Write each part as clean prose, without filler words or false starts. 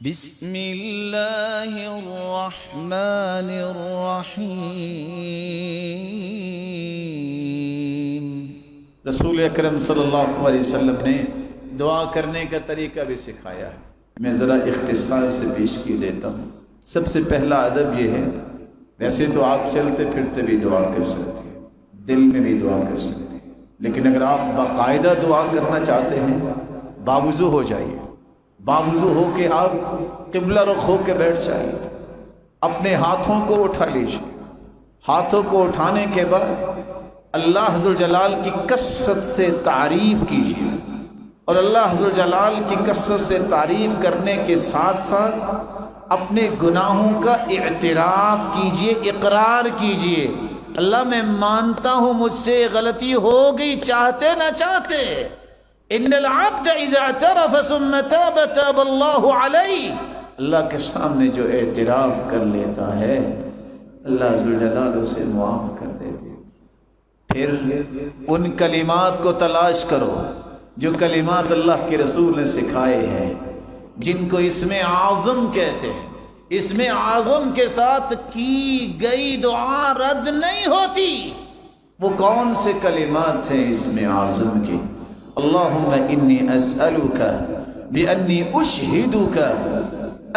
بسم اللہ الرحمن الرحیم۔ رسول اکرم صلی اللہ علیہ وسلم نے دعا کرنے کا طریقہ بھی سکھایا ہے۔ میں ذرا اختصار سے پیش کی دیتا ہوں۔ سب سے پہلا ادب یہ ہے، ویسے تو آپ چلتے پھرتے بھی دعا کر سکتے ہیں، دل میں بھی دعا کر سکتے ہیں، لیکن اگر آپ باقاعدہ دعا کرنا چاہتے ہیں باوضو ہو جائیے، باوضو ہو کے آپ قبلہ رخ ہو کے بیٹھ جائیے، اپنے ہاتھوں کو اٹھا لیجیے، ہاتھوں کو اٹھانے کے بعد اللہ عز و جلال کی کثرت سے تعریف کیجیے، اور اللہ عز و جلال کی کثرت سے تعریف کرنے کے ساتھ ساتھ اپنے گناہوں کا اعتراف کیجیے، اقرار کیجیے، اللہ میں مانتا ہوں مجھ سے غلطی ہو گئی، چاہتے نہ چاہتے۔ ان العبد اذا اعترف ثم تاب تاب اللہ علیہ، اللہ کے سامنے جو اعتراف کر لیتا ہے اللہ عز و جلال اسے معاف کر دیتے۔ پھر ان کلمات کو تلاش کرو جو کلمات اللہ کے رسول نے سکھائے ہیں، جن کو اسم اعظم کہتے ہیں۔ اسم اعظم کے ساتھ کی گئی دعا رد نہیں ہوتی۔ وہ کون سے کلمات ہیں اسم اعظم کی؟ اللہم انی اسألک بانی اشہدک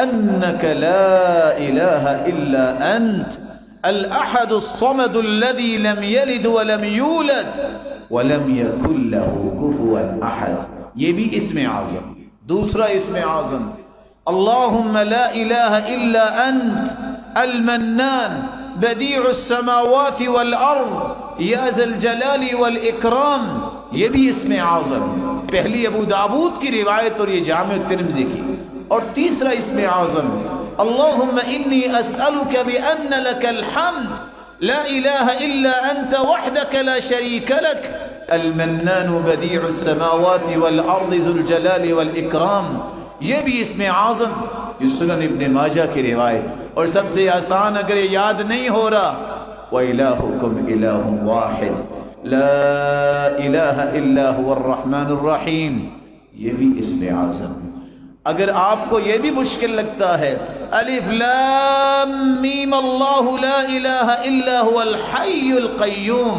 انک لا الہ الا انت الاحد الصمد الذي لم يلد ولم يولد ولم يكن له كفوا احد۔ یہ بھی اسم اعظم۔ دوسرا اسم اعظم اللہم لا الہ الا انت المنان بدیع السماوات والارض یا ذا الجلال والاکرام۔ یہ بھی اسم اعظم، پہلی ابو داود کی روایت اور یہ جامع ترمذی کی۔ اور تیسرا اسم اعظم اللہم انی اسألک بأن لک الحمد لا الہ الا انت وحدک لا شریک لک المنان بدیع السماوات والارض ذو الجلال والاکرام۔ یہ بھی اسم اعظم، یہ سنن ابن ماجہ کی روایت۔ اور سب سے آسان اگر یہ یاد نہیں ہو رہا وَإِلَٰهُكُمْ إِلَٰهٌ وَاحِدٌ لَا إِلَٰهَ إِلَّا هُوَ الرَّحْمَٰنُ الرَّحِيمُ۔ یہ بھی اسم اعظم۔ اگر آپ کو یہ بھی مشکل لگتا ہے الف لام میم اللہ لا الہ الا هو الحی القیوم،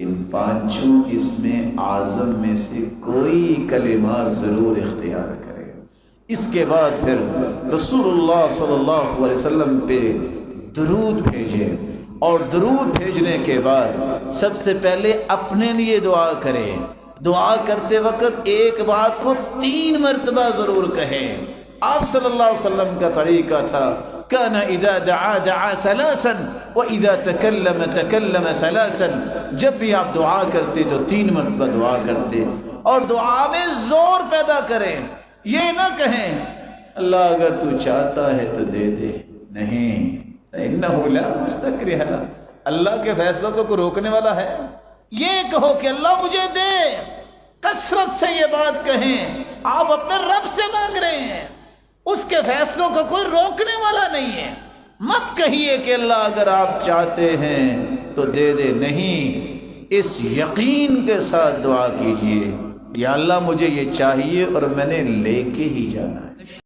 ان پانچوں اسم اعظم میں سے کوئی کلمات ضرور اختیار کرے۔ اس کے بعد پھر رسول اللہ صلی اللہ علیہ وسلم پہ درود بھیجے، اور درود بھیجنے کے بعد سب سے پہلے اپنے لیے دعا کریں۔ دعا کرتے وقت ایک بات کو 3 مرتبہ ضرور کہیں۔ آپ صلی اللہ علیہ وسلم کا طریقہ تھا كان اذا دعا دعا ثلاثا واذا تكلم تكلم ثلاثا، جب بھی آپ دعا کرتے تو 3 مرتبہ دعا کرتے، اور دعا میں زور پیدا کریں۔ یہ نہ کہیں اللہ اگر تو چاہتا ہے تو دے دے، نہیں، انہ لا مستکرہ لہ، اللہ کے فیصلوں کو روکنے والا ہے۔ یہ کہو کہ اللہ مجھے دے، کثرت سے یہ بات کہیں۔ آپ اپنے رب سے مانگ رہے ہیں، اس کے فیصلوں کو کوئی روکنے والا نہیں ہے۔ مت کہیے کہ اللہ اگر آپ چاہتے ہیں تو دے دے، نہیں، اس یقین کے ساتھ دعا کیجئے یا اللہ مجھے یہ چاہیے اور میں نے لے کے ہی جانا ہے۔